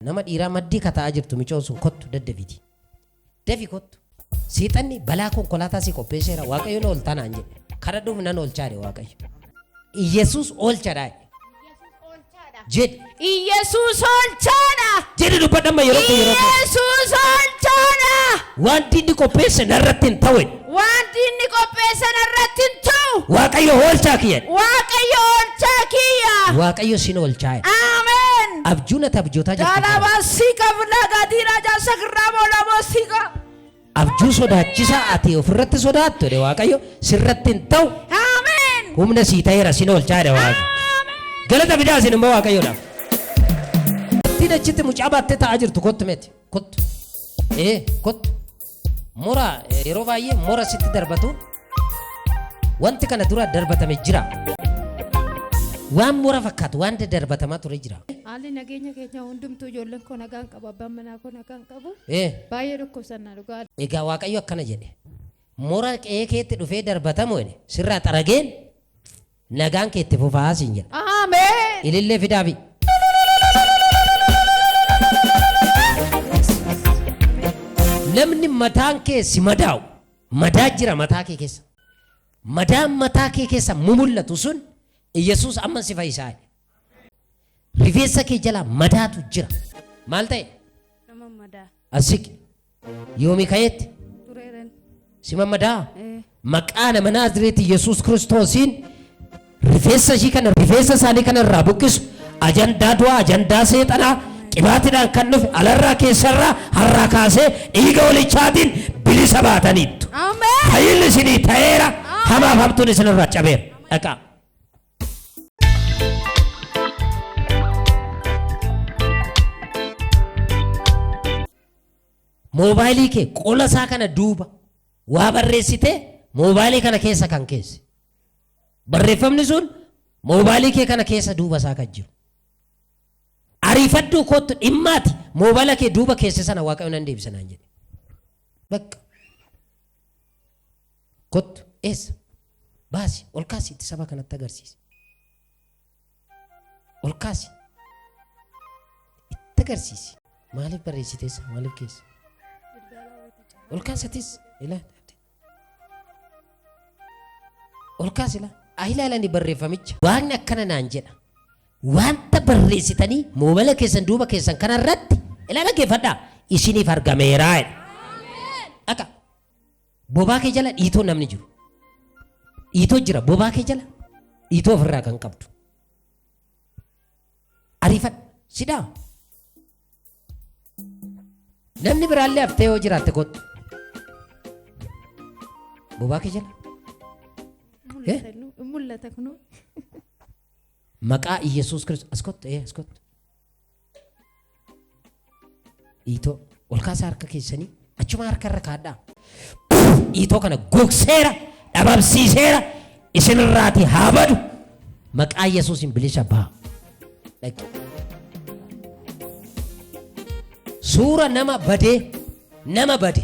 nama dhiiraa maddii kataa jirtu micoon sun kottu daddafiti. Dafi kottu. Seexanni balaa konkolaataa si qopheesseera Waaqayyoon ooltanaan jedhe. Kadhadhuuf nan oolchaadhe Waaqayyo. Yesuus oolchaadha. Jedhe. Yesuus oolchaadha. Jedhe dubbadhamma yeroo Yesuus oolchaadha. Wanti inni qopheesse narratti hin ta'u. Wanti inni qopheesse narratti hin ta'u. Waaqayyo oolchaa kiyya. Waaqayyo oolchaa kiyya. Waaqayyo sin oolchaa. Amen. Abjuuna tabjootaa jirtu. Dalabasika bulagaadira jaasakirraa boolabosika. Abjuu sodaachisaa ati ofirratti sodaattu de Waaqayyo sirratti hin ta'u. Amen. Humna sii ta'eera sin oolchaa de Waaqayyo. Galata bidaa sin immoo Waaqayyoodhaaf. Tiin achitti mucaa baattee taa'aa jirtu kottu meeti. Kottu. Kottu. Mora yeroo baay'ee mora sitti darbatu. Wanti kana dura darbatame jira. Waan mora fakkaatu waan darbatamaa ture jira. Haalli nageenya keenya hundumtuu ijoolleen koo nagaan qabu abbaan manaa koo nagaan qabu. Baay'ee dhukkubsannaa dhugaa. Egaa Waaqayyo akkana jedhe. Mora qe'ee keetti dhufee darbatamu sirraa xarageen nagaan keetti fufaa siin jedha. Amen. Ilillee fidaafi. Namni mataan keessi madaa'u madaa jira mataa kee keessa. Madaan mataa kee keessa mumullatu sun Yesuus amma si fayyisaa. Rifeensa kee jala madaatu jira. Maal ta'e? Nama madaa. Asiki. Yoomi kayetti? Tureeren. Sima madaa? Maqaa nama Naazreeti Yesuus Kiristoosiin rifeensa ishii kana rifeensa isaanii kana irraa buqqisu ajandaa du'aa ajandaa seexanaa qibaatiidhaan kan dhufe alarraa keessarraa harraa kaasee dhiiga walichaatiin bilisa baataniittu. Amen. Fayyinni isinii ta'eera hamaaf hamtuun isinirraa cabeera. Dhaqaa. Moobaayilii kee qola isaa kana duuba waa barreessitee moobaayilii kana keessa kan keesse. Barreeffamni sun moobaayilii kee kana keessa duuba isaa kan jiru. Ariifadhuu kottu dhimmaati moobaayila kee duuba keesse sana Waaqayyo nan deebisanaan jedhe. Bakka. Kottu eessa? Baasi ol kaasi itti saba kanatti agarsiisi. Ol kaasi. Itti agarsiisi. Maaliif barreessiteessa? Maaliif keessa? Ol kaasatis ilaala. Ol kaasi ilaala. Ilaalani barreeffamicha. Waaqni akkana naan jedha. Wanta barreessitanii moobaayila keessan duuba keessan kanarratti ilaala geeffadhaa isiniif argameera. Akka bobaa kee jala dhiitoo namni jiru. Dhiitoo jira bobaa kee jala dhiitoo ofirraa kan qabdu. Ariifadha sidaa. Namni biraallee haftee yoo jiraatte kottu. Bobaa kee jala. Mul'ata kunu. Maqaa Yesuus Kiristoos askottu askottu. Dhiitoo ol kaasaa harka keessanii achuma harka irra kaadhaa. Dhiitoo kana gogseera dhabamsiiseera isinirraati haa badu. Maqaa Yesuusin bilisa ba'a. Suura nama bade.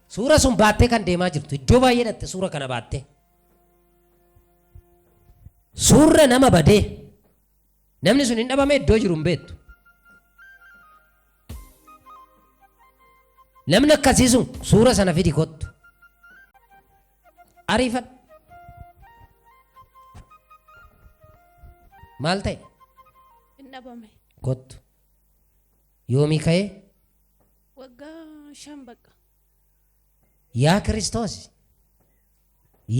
Suura sun baattee kan deemaa jirtu iddoo baay'ee dhatte suura kana baattee. Suura nama badee namni sun hin dhabame iddoo jiru hin beektu. Namni akkasii sun suura sana fidi kottu. Ariifadhu. Maal ta'e? Hin dhabame. Kottu. Yoomii ka'ee? Waggaa 5 baqa. Yaa Kiristoos.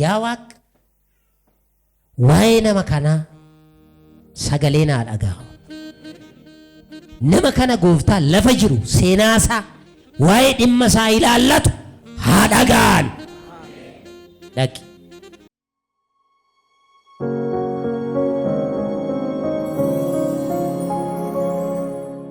Yaa Waaqa. Waa'ee nama kanaa sagalee naa dhaga'u. Nama kana gooftaa lafa jiru seenaasaa waa'ee dhimma isaa ilaallatu haa dhaga'an. Dhaqi.